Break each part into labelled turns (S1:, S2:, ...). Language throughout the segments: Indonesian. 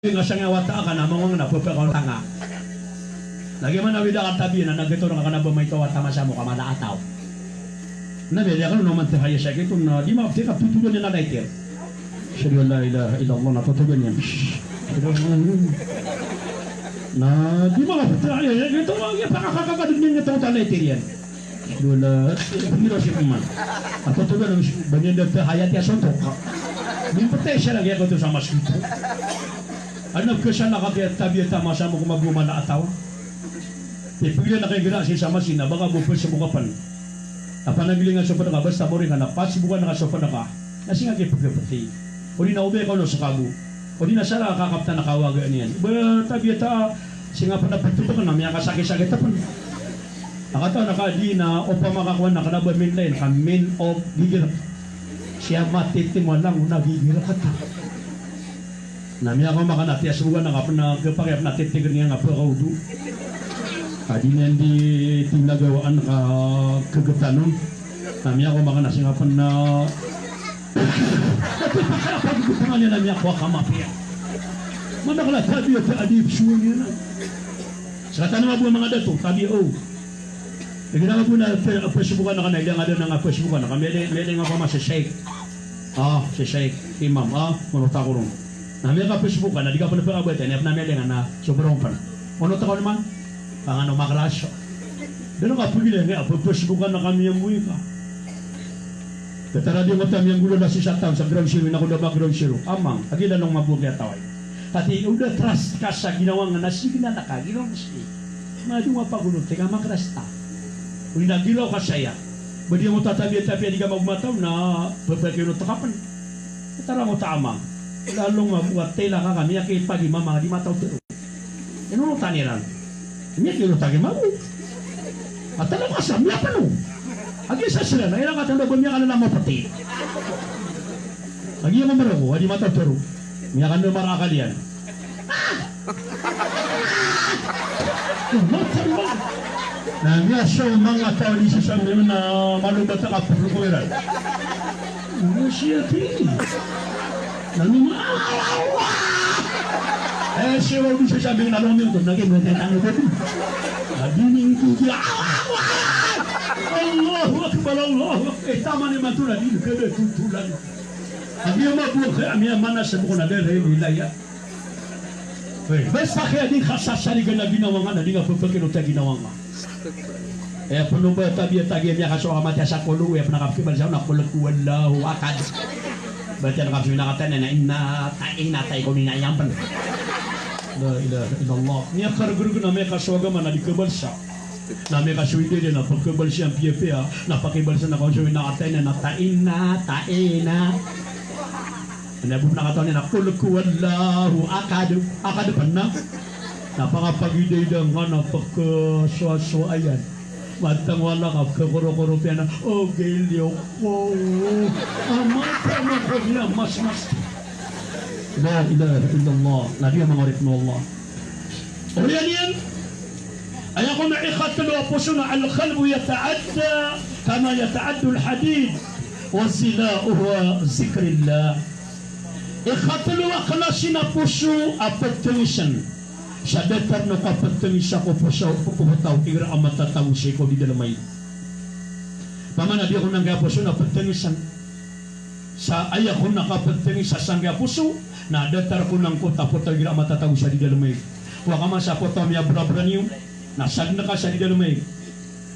S1: nga siya nga wata ka na mga napapakaw tanga. Lagi man na wida ka tabi na nagito na ka na ba may tawata masamo ka malaataw. Nabi ya kan naman tahaya siya kito na di maafti ka tutugan niya na naitir. Syadu la ilaha illallah na tutugan niya. Na di maafti tahaya siya kito nga pakakakakadun niya nga tawata naitir yan. Syadu la pumiro siya kuman. At tutugan ng banyan na tahaya tiya sontok ka. Nimpatay siya lagi ako ito sa maskito. Ano ko siya nakakitabi at tama sa mga maguma na atawa? Ipigil na kayo gina siya sa masina, baka bupil sa mga pan. Napanagilingan sa panaka, basta mo rin ka na, pasibukan na ka sa panaka, nasi nga kayo pagkapati. O di na ube ka no sa kabu. O di na siya nakakapta na kawaga niyan. Ba tabi at siya nga panapagtuto ka na, may kasakit-sakit pa. Nakatawa na ka, di na o pa makakuha na ka na ba min line, ka min of gigirap. Siya matitim mo lang, nagigirap ka ta. Nami ako makanati asugan na kapag nagpakayap na titigan niya nga po kaudu. Adi na hindi tinagawaan ka kagatanon. Nami ako makanasi nga po na napipakayapag gutangan niya nami ako kamapia. Manakala tabi at adib suwa niya na. Sa tanong po mga dato, tabi o. Naginawa po na Facebookan na kanay, nga doon nga Facebookan na kami. Mele nga po si Sheikh. Si Sheikh, Imam, manuta ko rin. Nami ka Facebook ka na di ka pa napakabait na namelingan na sobrang pan. Ano ta ko naman? Ang ano makrasyo. Dito ka pagili nga Facebook na kami ang buhay ka. Katara di mo tam yang gulo na si Satan sa ground zero na ko ba ground zero. Amang agila nang mabuti ataway. Kati udah trust ka sa ginawang na sige na ka ginawang si. Madu mapagulo teka makrasta. Kung nagilaw ka saya. Badi mo tatabi-tabi di ka magmataw na pagpakino takapan. Katara mo tama. Lalong mabuat tela ka kami yakit pagi mama di mataw tero. Ino taniran. Niya kilo tagi mabu. Atala ka sa miya pa no. Agi sa sila na ilang katanda ba miya ka na mapati. Agi mo marago di mataw tero. Miya ka na marakalian. Na miya siya mga tao di sa sabi na malubat na kapulukuiran. Ano siya tini? Nang siya wag bisa sabi ng alam mo ito naging magandang ito naging ito Allahu Akbar Allahu tama ni matula di kada tutulan abi mabuh kami mana sa buko na dere nilaya basta kaya di khasasari gana ginawa nga di nga pagkakino ta ginawa nga puno ba tabi niya kaso amat sa kulu nakapkibal sa nakulak wallahu akad. Berarti anak kami nak kata na inna tay ko ni nayang pan. La ilaha illallah. Ni akar guru na may kaswaga man na di kebalsa. Na may kaswide din na pagkebalsa ang PFA na pakibalsa na konsumin na kata na taina. Nabub na kata ni na kulku wallahu akad pan na. Napakapagide dang na pagkaswa ayan. Matang wala ka kekoro-koro piana gilyo ko amata ko niya mas la ilaha illallah nabi mangorit mo Allah yan ayaw ko na ikhatlo puso na al-qalbu yata'adda kama yata'addu al-hadid wa zila'uhu zikrillah ikhatlo akhlasin na puso apattention sa detar no kapateng sa ko po sa puputaw igra amatataw si ko di dalamay pamana di ako nang gapuso na patengisan sa aya ko nakapateng sa sangga puso na detar ko nang ko taputaw igra amatataw sa di dalamay wa kama sa potam ya brabranyo na sagna ka sa di dalamay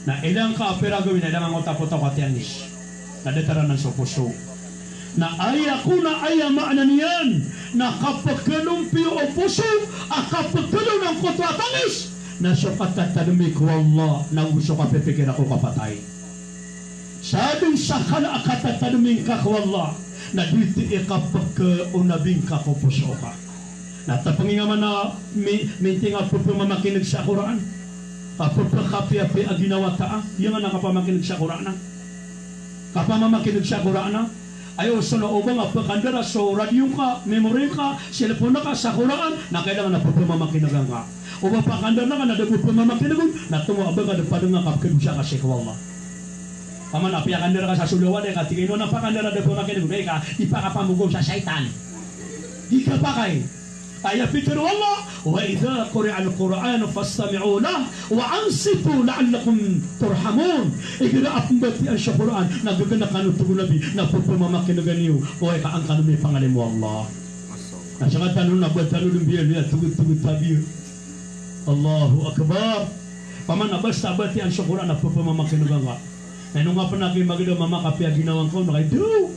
S1: na ilang ka apera gawin na ilang ang taputaw katianis na detaran ng sa puso na aya ko na aya maana niyan na kapag kanumpyo o puso kapag ng koto at angis na sukat at tanumik wallah na uso ka pipikir ako kapatay sabing sakala akat at tanumik ka wallah na diti kapag unabing ka ko puso ka na tapangingaman na minti nga po pumamakinig sa Quran kapag kapi-api aginawa taa yung nga nakapamakinig sa Quran kapamamakinig sa Quran ayaw sa naubang apakandara so radio ka, memory ka, cellphone ka sa Quran na kailangan na pagpamamakinag ka o mapakandara ka na dapat pamamakinag na tungo abang ka dapat nga kapkid siya kasi kawala paman apakandara ka sa sulawan ka tingin mo napakandara dapat pamamakinag ka ipakapamugong sa syaitan di ka pakay ayat fikir Allah wa idza quri'a al-Qur'an fastami'u lahu wa ansitu la'allakum turhamun. Ikira apambati ang Quran nagagana kanu tugu nabi na pupamamakin ganiu o ay kaang kanu may pangalim mo Allah. Na sa tanong na batalo ng biyan niya tugu-tugu tabi. Allahu akbar. Paman basta abati ang Quran na pupamamakin nga. Ano nga pa naging maganda mamakapi ang ginawang ko na kay do.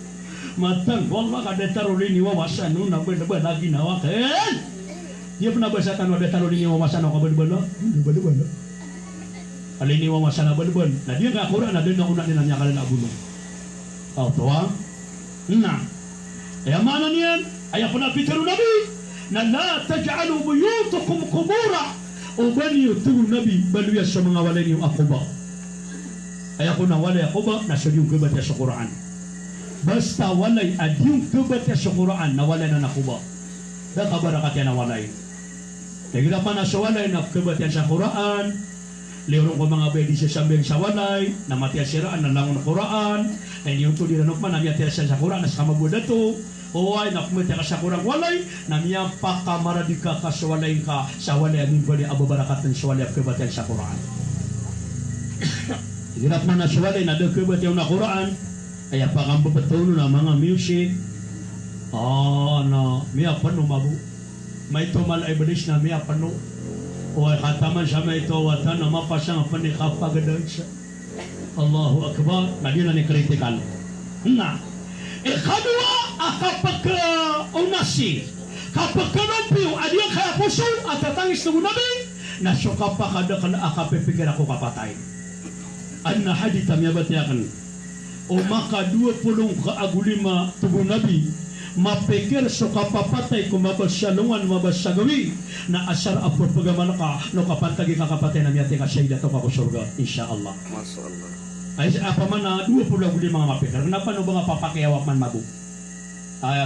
S1: Matang wala ka detarulin ni wawasan no na ba lagi nawakan. Dia pernah baca kan ada taruh lini wawasan ko bal-bal. Bal-bal. Alini wawasan bal-bal. Nah dia enggak Quran ada una ni nanya kalian abuno. Oh toa. Nah. Ya mana niyan? Ayah pernah pikir Nabi. Na la taj'alu buyutakum qubura. Ubani tu Nabi balu ya sama ngawaleni akuba. Ayah pernah wala akuba na sudyung kebat ya Quran. Basta walay adyung kebat ya Quran na wala na nakuba. Da kabarakat ya na walay. Dahil pa na sa walay na kebat ya Quran. Leorong ko mga bedi sa sambing sa walay na matiya siraan na langon Quran. Kaya yung to diranok man na matiya sa Quran na sa kamabuda to. Oay na kumitiya ka sa Quran walay na miya pakamaradika ka sa walay ka sa walay amin pwede ababarakat ng sa walay kebat ya sa Quran. Hirap man na sa walay na da kebat ya na Quran. Kaya pakambo betul na mga music. Na miya pano mabu. May tumal ay badis na miya pano. O ay kataman siya may tawatan na mapasang panikapagadan siya. Allahu Akbar. Na di na ni kritikal. Na. Kadua kapag unasi. Kapag kanampiyo adiya kaya puso at tatangis ng nabi. Na siya kapag kada ka na akapipigir ako kapatay. An na hadita miya batiyakan. O maka 20 kaagulima tubo nabi mapikir so kapapatay kumabasyaluan mabasyagawi na asar apur pagamalaka no kapantagi kakapatay na miyate kasyayda to kakusurga insyaallah. Masyaallah. Ay apa man na 20 mga mapikir kenapa no mga papakiyawak man mabu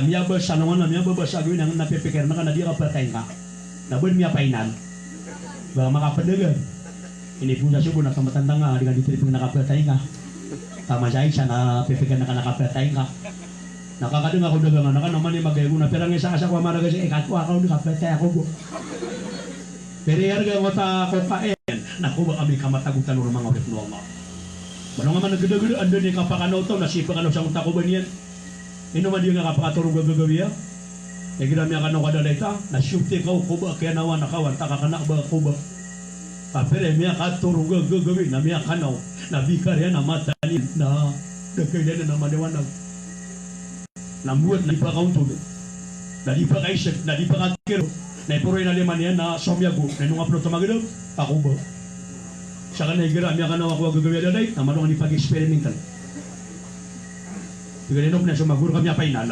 S1: miya basyaluan na miya babasyagawi nang napipikir na kanadi kapatay ka nabun miya painan ba makapadegan ini pun sa subo na kamatanda nga dengan ditripin nakapatay ka tama siya na pipikir na nakapatay ka. Nakakadung ako dagangan na naman yung magayo na pero ang isa asa ko amara kasi ikat ko ako nakapatay ako po. Pero yarga ko ta ko kaen naku ba kami kamatagutan ng mga urip no Allah. Bano nga man nagdagdo ando ni kapakano to nasipa kano sa unta ko ba niyan. Ino man di nga kapakaturog gagawi ya. E ginami ka no kada data na syute ko ba kaya nawa nakawan ta kana ba ko ba. Papere miya katurog gagawi na miya kanaw. Nabikar ya na mata ni na dagkailan na maliwanag. Namuat na ipakaunto na di pa kaisip, na di pa kakiro na ipuroy na liman yan na somyago na nung upload sa magalaw, ako ba? Sa kanay gira, miya ka na ako gagawin na day, na manong ipag-experimental. Tigalinok na sumaguro kami painal.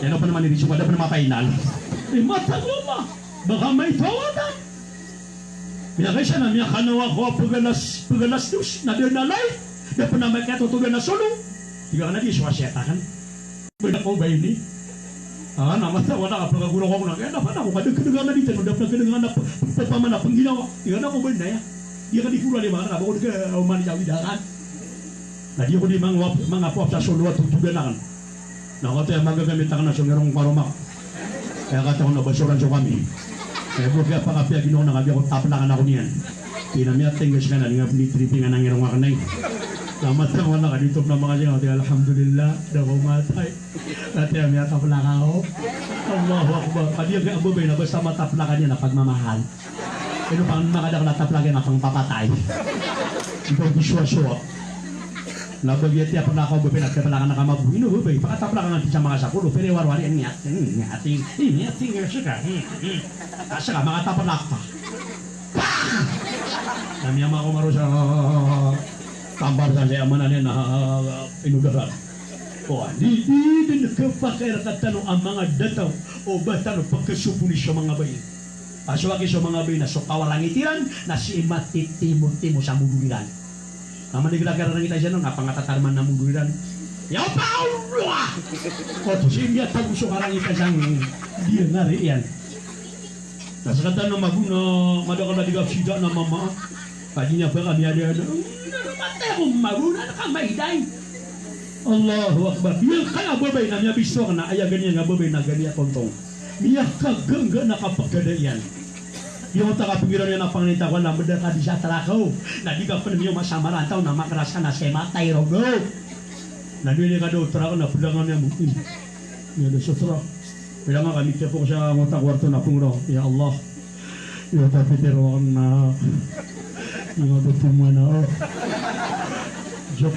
S1: Yan pa naman irisyo, wala pa naman painal. Mata ko ba? Baka may tawatan. Minakay siya na miya ka na ako pagalas dus, na doon na live, na pa naman katutugan na solo. Tiga ka na di suwasyeta kan? Beda ko ba ini? Namasa wala ka pagkagulo ko na kaya dapat ako kadagdagan na dito, dapat kadagdagan na pagpamana pangginawa. Tiga na ko ba na ya? Dia ka di pula di mana, ako ka umani jawi daran. Na di ko di mga po sa solo at tutugan na kan. Na ko tayo magagamit na ka na sa ngerong paromak. Kaya kata ko na basuran sa kami. Kaya po kaya pakapya ginawa na kami ako taplakan ako niyan. Pinamiyat tinggas ka na, nga pinitripingan ng ngerong makanay. Selamat sa wala ka dito na mga siya. Alhamdulillah, daw matay. Dati ang mga taplakan ako. Allahu Akbar. Kadiya kaya abubay na basta mataplakan niya na pagmamahal. Pero pang makadak na taplakan na pang papatay. Ito giswa-swa. Nabagyat niya pag nakabubay na taplakan na kamabuhin. Inububay, pakataplakan natin sa mga sakulo. Pero warwari ang ating suka. Asa ka, mga taplak pa. Namiyama ko maro sa tampar saya mana ni na inudaran. Oh, di kepakai kata no ang mga dataw o bata no pagkasupuni sa mga bayi. Aswaki sa mga bayi na so kawalangitiran na si matitimo sa muduliran. Naman digilakar ng kita siya no napangatatarman na muduliran. Ya Allah. Ko to siya tagu so karang ita sang dia ngari yan. Nasakatan na maguna madakal na digap sida na mama. Kadinya pa kami ada mati ako maguna na kamaiday. Allahu Akbar. Yung kaya babay na niya bisto na aya ganyan nga babay na ganyan kontong. Miyak kageng gak nakapaggadaian. Yung tagapigiran niya na panginita ko na beda ka di sa talakaw. Na di ka pa namin yung masamaran tao na makarasa na siya matay raw go. Nandiyan ka daw, tara ko na pulangan niya mungkin. Yan sa tara. Kaya nga kami siya po sa ngota kwarto na pong raw. Ya Allah. Ya tapi teruang na. Yung betul na. Jok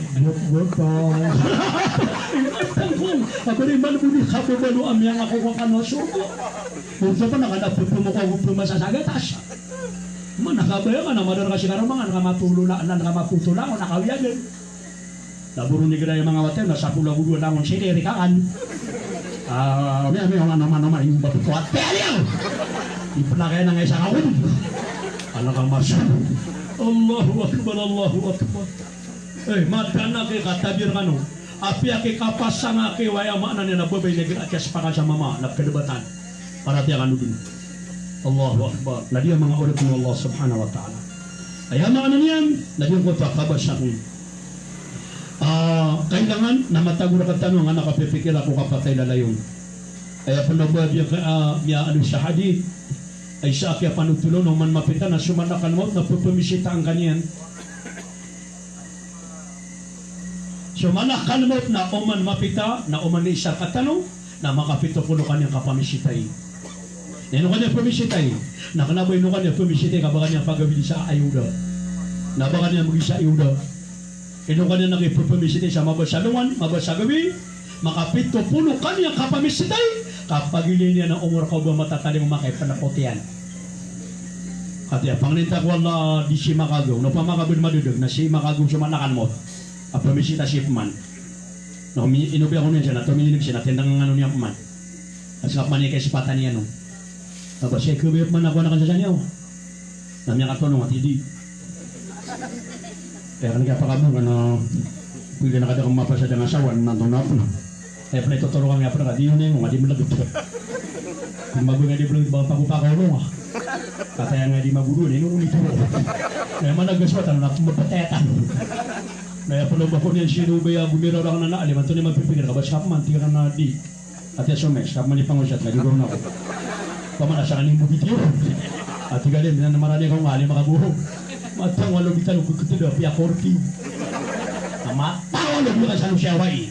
S1: botol. Ako rin man mo ni kapo ba no amyang ako kung ano surga. Kung sa pa nakadapot mo ko pumasasagat asya. Man nakabaya ka na madar kasi karamangan nakamaputulang o nakawiyagan. Laburo ni gaya mga water na sa pulang ulo na akong sinirikaan. May naman yung batutuat. Pero! Ipalakay na nga isang awin. Alang masya. Allahu Akbar, Allahu Akbar. Madana kay katabir kano. Api ake kapasang ake waya makna ni nababay negeri aja sepakat sama mama nak kedebatan. Para tiang anu dulu. Allahu Akbar. Lagi yang mga ulit ng Allah Subhanahu wa Ta'ala. Ay makna niyan, lagi yung kota kabasang. Kailangan na matago na katanong nga nakapipikil ako kapatay lalayon. Ay panabad niya ano sa hadith ay sa akia panutulo no man mapita na sumanakan mo na pupumisita ang kanyan. Sumanakan mo na oman mapita na oman ni isa katanong na makapito puno kanyang kapamisitay. Nino kanya pumisitay. Nakanaboy no kanya pumisitay kabagan niya pagawin sa ayuda. Nabagan niya mag-isa ayuda. Ino kanya nakipupumisitay sa mabasaluan, mabasagawi, makapito puno kanyang kapamisitay, kapag niya ng umur ka ba matataling makay panapotian. Kaya panginita ko wala di si makagaw, no pamakabin madudog na si makagaw sumanakan mo, apamisita si Pman. No, inubi ako niya siya, natumininig siya, natindang ang ano niya Pman. At sa kapman niya kay sipatan niya no. Tapos siya kubiyot man ako na kansa niya, namiyang katonong at hindi. Kaya kanina pa kamo kana pwede na kada kang mapasa dengan sawan nantong na po. Kaya pala itutulungan nga pala di yun yung nga di malagot. Kung mago nga di belum bawa paku-pakaw mo nga. Kataya nga di maguro ni nung ito. Kaya managaswatan na mapatetan. Kaya pala ba ko niyan sinubaya gumira lang na naalim ato ni magpipigil ka ba siya man tira na di. At yasomes kap man ipangusyat nga di guro na ko. Pamana sa kaning bukit yun. At igalim na marami kong alim makabuhog. Matang walau kita lupa ketida pihak korki. Matang walau kita sanu syawai.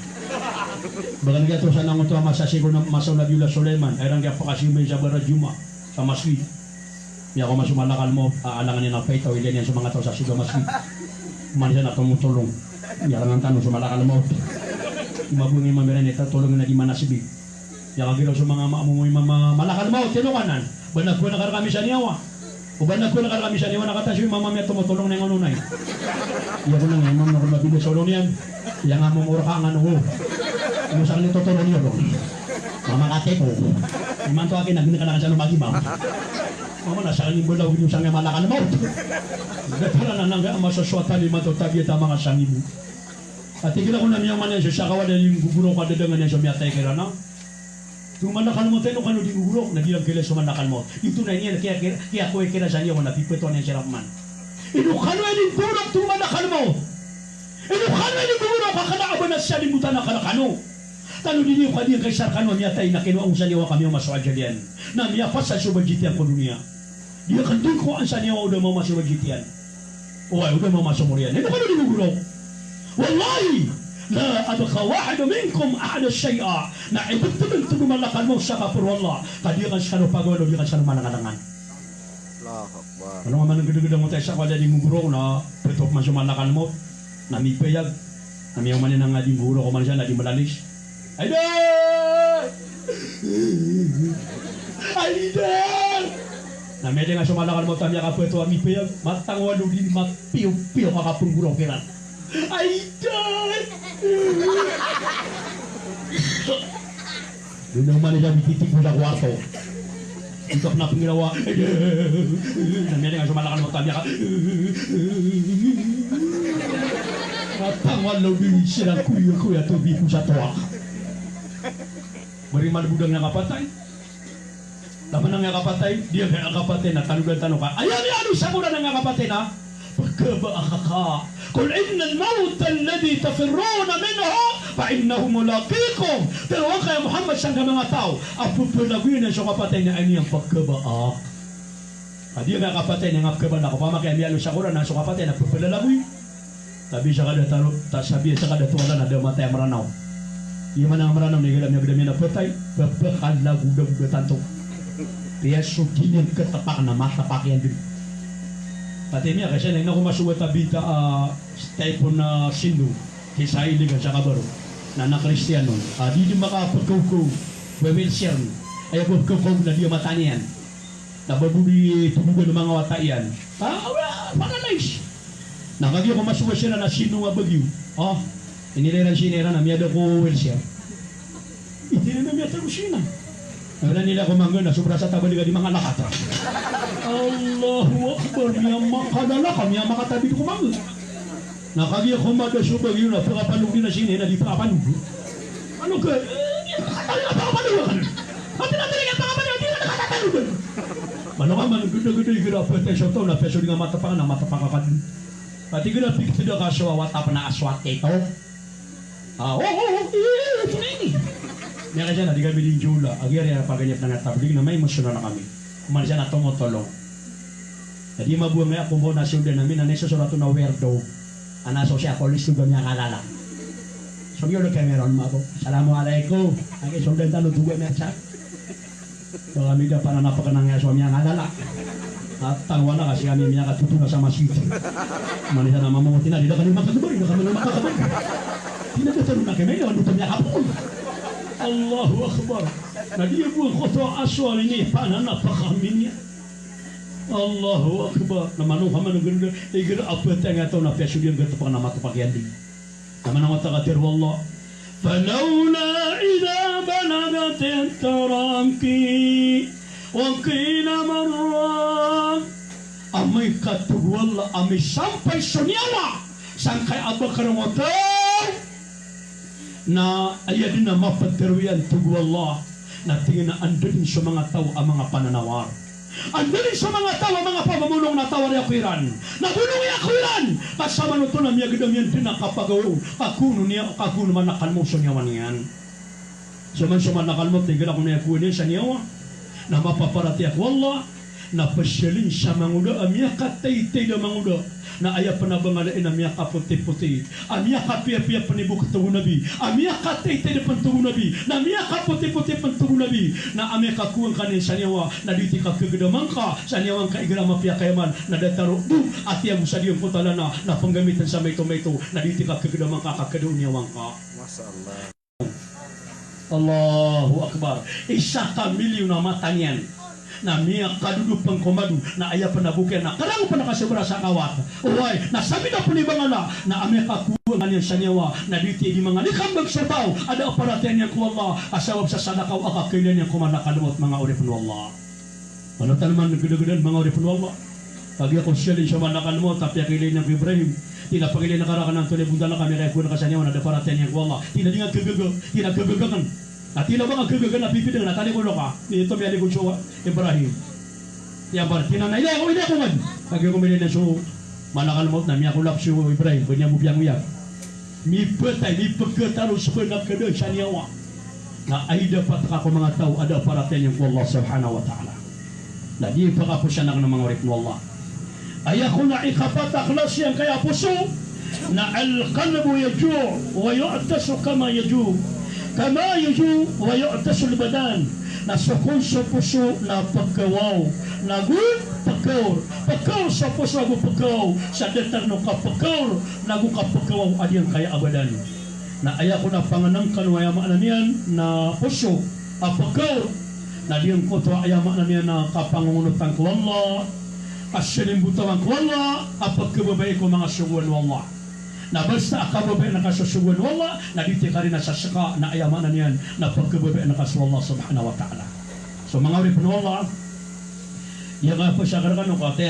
S1: Bahkan kita terus anang untuk masa sigur masa Nabiullah Sulaiman. Airang dia pakasih meja berjuma sama masjid. Ya kau masuk malakal mo alangan yang apa itu ilen yang semangat terus sudah masjid. Manusia nak kamu tolong. Ya dengan tanu semalakal mo. Mabungi mameren itu tolong na di mana sibi. Ya kagilo semangat makmu malakal mo tinukanan. Benar ko nakar kami sa niyawa. Uban ko nakar kami sa niyawa nakata si mama may tumutulong na ng unay. Iya ko nang imam na mabili solo niyan. Yang among orakan ano. Musang nito tulong niyo dong. Mama kate po. Iman to akin nagninakalan sa lumagi ma'am. Mama nasa kaning bulaw yung sang malakal mo. Gatala na nang masaswata lima to tabieta mga sangibu. At tigila ko na niyang manan siya kawalan yung guguro kadadangan niya sa miyatay kira na. Tumanakal mo tayo kano di guguro nagilang kila sumanakal mo. Ito na niya kaya ko kira sa niya wala pipeto niya siya man. Ino kano yung guguro tumanakal mo. Ino kano yung guguro kakalaban na siya limutan na kanakano. Talo din yung kanyang kaisar kano miyatay na kinuang sa niwa kami yung maswajalian. Na miyapas sa subajitian ko dunia. Dia kandung ko ang sa niwa udah mau maswajitian. Uy, udah mau masumurian. Ino kano di guguro. Wallahi, la abqa wahid minkum ahad syai'a. Na ibutun tumalakan mo sa kapur wallah. Kadiyan sa pagwalo di kan sa manangalangan. Allahu Akbar. Ano man ang gede-gede mo tayo sa kwala di guguro na petok man sumalakan mo. Na mipayag. Na miyaw man nang di guguro ko man siya na di malalis. Aidar! Aidar! Na medyo nga sumalakan mo tamya ka pweto ang mipayag. Matang walo din mapiyo-piyo kakapungguro kiran. Aidar! Doon naman nila bititik mo sa kwarto. Ito na pangirawa. Na medyo nga sumalakan mo tamya ka. Matang walo din silang kuya-kuya tubi ko sa tuwak. Beriman budang yang kapatay. Laman ang kapatay, dia kaya kapatay na tanugan tanong ka. Ayan ni ano sa muna ng kapatay na. فكب أخاك قل إن الموت الذي تفرون منه فإنه ملاقيكم terwaka ya Muhammad sang mga tao apupulagin ang kapatay na ani ang pagkaba adi nga kapatay nga kapaba na ko pamakay mialo sa Quran ang kapatay na pupulalagoy tabi sa kada taro tasabi sa kada tuwala na damatay maranaw yung manang maranaw ni galam niya gadamyan na patay papakalago daw tanto piyeso kinin katapak na matapak yan din pati miya kasi na kumasuwa tabita typon na sindu kisay ligan sa kabaro na Kristiyan nun di makapagkawko wewelser ay pagkawko na di matanian na babuli tumugan ng mga wataian panalays nakagyo kumasuwa siya na sino nga bagyo inileran sinera na miyada ko welser iti na miya tarusina wala nila kumanggan na sobra sa tabaliga di mga lakata Allahu Akbar niya makadala kami ang makatabi ko kumanggan nakagya kumada subag yun na pakapanong din na sini na di pakapanong ano ka nakatali na pakapanong pati na talaga pakapanong di na nakatatanong mano ka man ganda-ganda yung ginapit ay siya ito na peso di nga matapakakan pati ginapit tidak kaswa watap na aswat ito ini niya kasi na di kami din jula agir yung paganyap na natablig na may emosyon na kami kumain siya na tumotolong jadi mabuang nga kumbo na siya namin na nesusurato na weirdo anaso siya polis juga niya kalala so yun kayo meron mo ako Assalamualaikum ang isundan talo duwe mersa so kami da para napakanang nga suami ang kalala at tangwa na kasi kami niya katutuna sa masjid manisa na mamungutin na dito kami makakabay na kami na makakabay pinagkataroon na kami naman dito niya kapon Allahu Akbar na di buong koto aswal ini paana napakamin niya Allahu Akbar naman ka man ganda igira apet nga to na peso diyan gato pa na matapagyan din naman ang matakatir wallah falawla idha balagat taramki wa qila marra amay katugwala amay sampay sunyawa sangkay Abubakar na ayadin na mapaterwiyan tugwala na tingin na andun sa mga tao ang mga pananawar andun sa mga tao ang mga pamamulong na tawar yakiran nabulong yakiran kasama nito na miya gidam yan din nakapagaw kakuno niya kakuno man nakalmoso niya man yan suman nakalmot tinggal ako na yakunin sa niyawa na mapaparati ako wallah na pasyalin sa manguda amya katay-tay na manguda na aya panabangalain amya kaputi-puti amya kapia-pia panibuk tungo nabi amya katay-tay na pantungo nabi na amya kaputi-puti pantungo nabi na amya kakuang kanin sa niyawa na diti kakagedamang ka sa niyawang kaigrama pia kayaman na dataro at iyang sa diyang putalana na panggamitan sa mayto-mayto na diti kakagedamang ka kakadaw niyawang ka Masyaallah Allahu Akbar isa ka milyon na matanian na miya kaduduk pangkomadu na aya panabuken na karang panakasubra sa kawat uway na sabi na punibangala na ame kakuang kanyan sa niyawa na diti di mga likambag sa tao ada aparaten niya ko Allah asawab sa sadakaw akakailan niya kumanakadamot mga uripun Allah ano tanaman nagdagan mga uripun Allah pagi ako siya din siya manakadamot tapi akilin ng Ibrahim tinapagilin na karakan ng tulay bundala kami kaya kuna ka sa niyawa na ada aparaten niya ko Allah tinadingan kagagagan at ila mga kagagan na pipidang na tali ko ka ito may alikon siya Ibrahim yan ba tinanay ako hindi ako man pag yung kumilin na siya manakalmot na miya kulap siya Ibrahim kanya mo biyang uyak mi patay mi pagkatalo sa pinagkada sa niyawa na ay dapat ako mga tao ada paraten yung Allah subhanahu wa ta'ala na di pa ka po siya ng mga urit mo Allah ay ako na ikapat aklas yan kaya puso na al-qalbu yaju' wa yu'tasu kama yaju' kama yaju wa yu'tasul badan na sukun sa puso na pagkawaw nagun pagkaw sa puso nagun pagkaw sa detar no kapagkaw nagun kapagkawaw adyan kaya abadan na aya ko na panganangkan waya maanamian na puso apagkaw na diyan ko to aya maanamian na kapangungunutan ko Allah asyalin butawan ko Allah apagkababay ko mga suguan wallah na basta akababay na kasusugan wallah na diti ka rin na sasaka na ayaman na niyan na pagkababay na kasu Allah subhanahu wa ta'ala so mga uripun wallah yung nga po siya karagano kate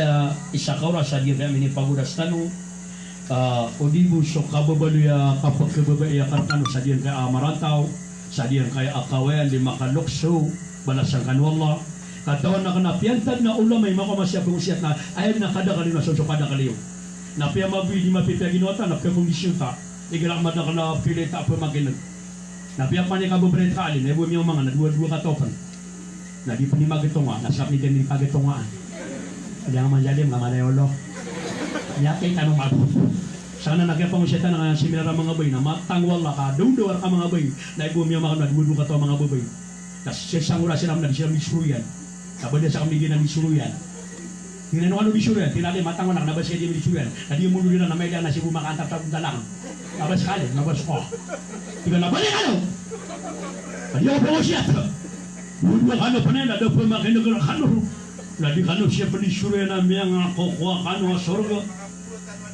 S1: isakawra sa diya kami ni pagudas tanu odibo so kababaluya kapagkababay karagano sa diya kaya amarantaw sa diya kaya akawayan di makalukso balasan kan wallah katawan na kanapyantad na ulam may makamasya pangusiyat na ayaw na kada kalima so kada kaliyo Na pia mabi di mapita ginota na pia kondisyon ta. Igalak madakala pili ta pa makinig. Na pia pa ni kabobre kali na ibu mi mga na dua katopan. Na di pani magitonga na sap ni din pagitongaan. Ada nga manjalim nga manayolo. Yakin tanong mabu. Sana nagyapang usyata na similar mga bay na matangwal ka dudor ka mga bay na ibu mi mga na dua kato mga bay. Tas sesangura sila na sila misuruyan. Sabada sa kami ginan misuruyan. Tinanong ano bisuran, tinali matang anak nabas kaya di bisuran. Tadi mulu dia na may dia nasi bumaka antar tapong dalang. Nabas kali, nabas ko. Tiga na balik ano? Tadi ako po siya. Dua kano pa na daw pemakin ng kano. Ladi kano siya bisuran na miyang kukuha kano sorga.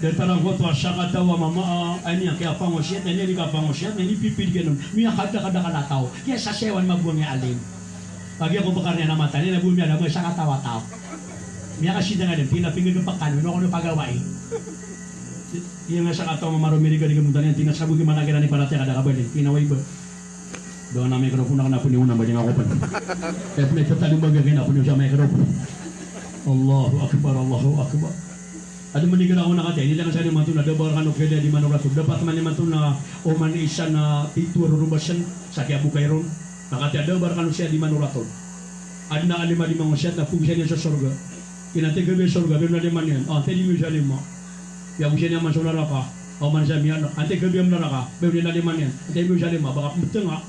S1: Dan tarang ko to asaka tawa mama ani kaya pangosiyat ani ka pangosiyat ani pipid ganon. Miya kada kalataw. Kaya sa sewan mabuang alim. Pagi ako bakarnya na mata ni nabumi ada mo sa katawa-taw. Miya kasi nga din, pinapingin ng pagkano, ano ko pagawai. Iya nga sa kataw mamarumiri ka di kamuntan yan, tinasabugi managin ni parate kada kabali, pinaway ba? Doon na mikrofon na puniho na ba niya ako pa. Kaya pinay tataling bagay na puniho sa mikrofon. Allahu Akbar, Allahu Akbar. Ada meninggal ako nakatay, hindi lang sa naman ito na dabar kanok kaya di manurato. Dapat man naman ito na oman isa na titur rubasan sa kaya bukay ron. Nakatay dabar kanok siya di manurato. Ada na alima-limang usyat na pugsa niya sa sorga. Kinati gabi surga biar nade manian. Ante di misalnya mak. Ya usia nyaman saudara ka. Oman saya mian. Ante gabi am neraka. Biar nade manian. Ante misalnya mak. Bakal betengah.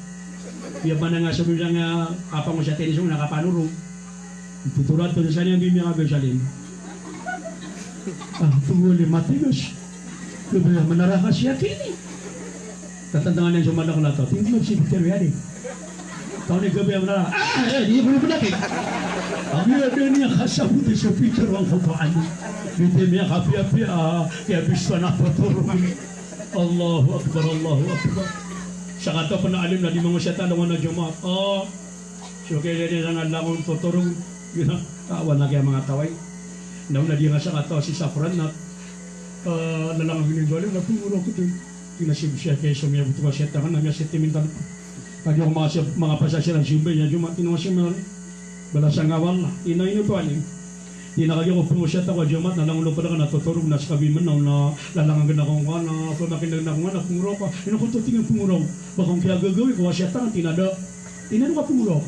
S1: Biar mana nggak sebenarnya apa ngusah tenis nak apa nuru. Tuturat tulisannya bimi ngabe salim. Tunggu mati guys. Kebelah menara khasiat ini. Tantangan yang cuma nak lato. Tinggal si Peter ya deh. Tahun ini gabi am neraka. Dia belum penyakit. Kami ada ni yang khas putih sepikir orang fotoan. Kita ni kapia-pia, ya bisa nak foto. Allahu Akbar, Allahu Akbar. Sangat tu pernah alim dari mengusyatan dengan jemaat. So kaya dia sangat langun foto rung. Gila, kawan lagi yang mengatawai. Namun dia nggak sangat tahu si Safran nak lalang gini jualin, nak tunggu aku tu. Tinasib siya kaya sumia butuh masyatan, namanya sentimental. Kaya orang masih mengapa saya simbanya cuma tinasib melalui. Balasang awal lah, ina to aling. Tinakagyo ko pumusyat ako jamat na langulo pa na natuturog na sa kabiman na lalangan ganda kong kana, pamakin na kong kana, pumuraw ka. Ino ko tutingin pumuraw. Bakong kaya gagawin ko, wasyatan, tinado ka pumuraw.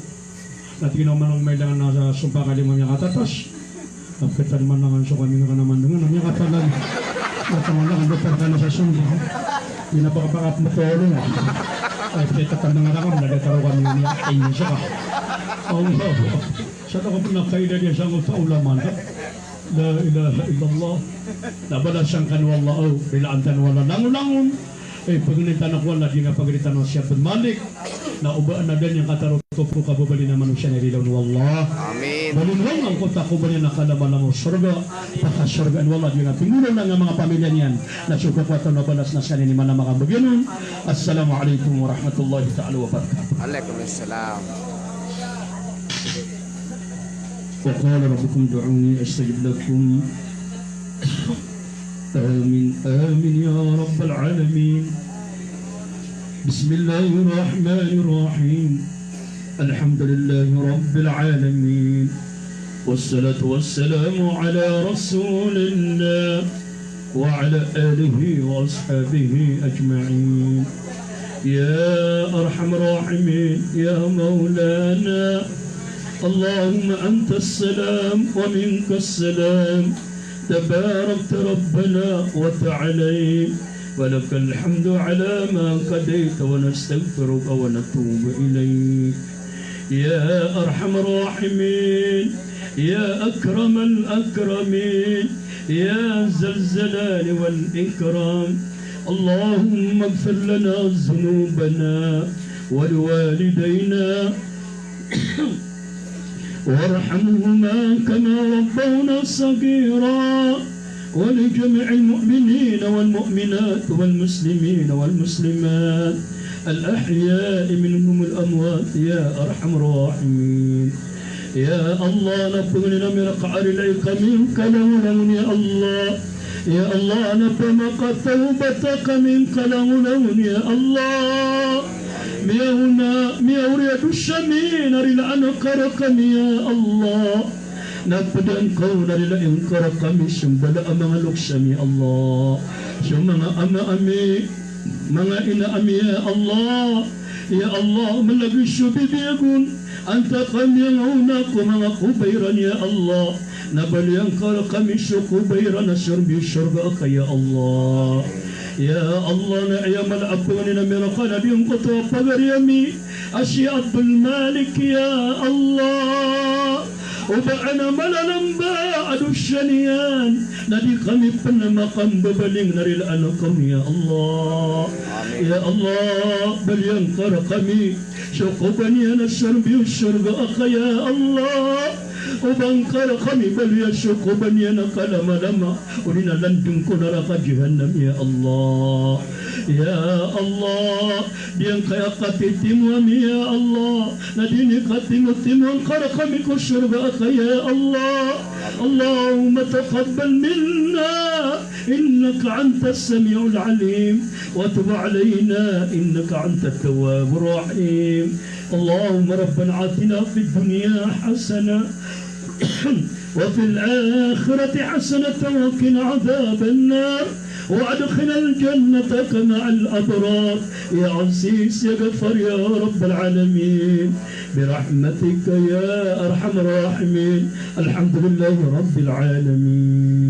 S1: Natingin naman ang may langan na sa sumpa kalimang niya katatas. Kapkitan man langan so kami nga naman dengan namanya katalan. Mataman lang ang doktor ka na sa sumpa. Pinapakapakat mo tolo nga. Ay, kita tanang nga nakam, nadataro kami niya, ay niya siya ka. Allah, sana ko pernah kaidah dia sanggup taulaman. La ilaha illallah. Nabalasan kan wallahu bila antan wala langun-langun. Paginitan ako wala di nga paginitan ng siya malik. Na ubaan na din yung kataruto po kababali na manusia na rilaw ni wallah.
S2: Amin.
S1: Balunwang ang kota ko ba niya nakalaman ng surga. Pakasurgaan wallah di nga pingulang ng mga pamilya niyan. Na suka ko ito nabalas na sa nini man na makabagyanon. Assalamualaikum warahmatullahi ta'ala wabarakatuh.
S2: Waalaikumsalam.
S1: وقال ربكم دعوني أستجب لكم آمين آمين يا رب العالمين بسم الله الرحمن الرحيم الحمد لله رب العالمين والصلاة والسلام على رسول الله وعلى آله وأصحابه أجمعين يا أرحم الراحمين يا مولانا اللهم أنت السلام ومنك السلام تباركت ربنا وتعالى ولك الحمد على ما قضيت ونستغفرك ونتوب إليك يا أرحم الراحمين يا أكرم الأكرمين يا ذا الجلال والإكرام اللهم اغفر لنا ذنوبنا ولوالدينا وارحمهما كما ربونا صغيرا ولجميع المؤمنين والمؤمنات والمسلمين والمسلمات الأحياء منهم الأموات يا أرحم الراحمين يا الله نبغي من قعر إليك منك لون يا الله يا الله نبمق توبتك منك لون يا الله ميونا ميورية الشمين رلعنا قرقم يا الله Napada engkau dari engkau kami sembala amangalok sami Allah. Semanga ama-ami, mga ina-ami ya Allah. Ya Allah, malagi syubibiyagun. Anta kami yang unaku mga kubairan ya Allah. Nabali engkau kami syukubairan asyurbi syurga ya Allah. Ya Allah na'yam al-abwani namiraqana biungkutu pagariyami Asy'abul Malik ya Allah Uba'ana malalam ba'adu syaniyan Nadi kami penamakan bebaling naril anukum ya Allah Ya Allah baliang kara kami Syukuban ya nasyarbi syurga ya Allah Ubangkar kami beliau syukuban ya nakalama-lama Urina landung ko neraka jahannam ya Allah Ya Allah Diang kaya katitimu ya Allah Nadini katimu angkar kami ko syurga ya Allah Allahumma taqabbal minna Innaka anta as-sami'ul alim Wa tub alayna Innaka anta at-tawwabur rahim Allahumma rabbana atina fid dunya hasanah وفي الآخرة حسنة وقنا عذاب النار وادخلنا الجنة مع الأبرار يا عزيز يا غفار يا رب العالمين برحمتك يا أرحم الراحمين الحمد لله رب العالمين.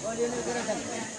S2: Oh, dia nak gerak.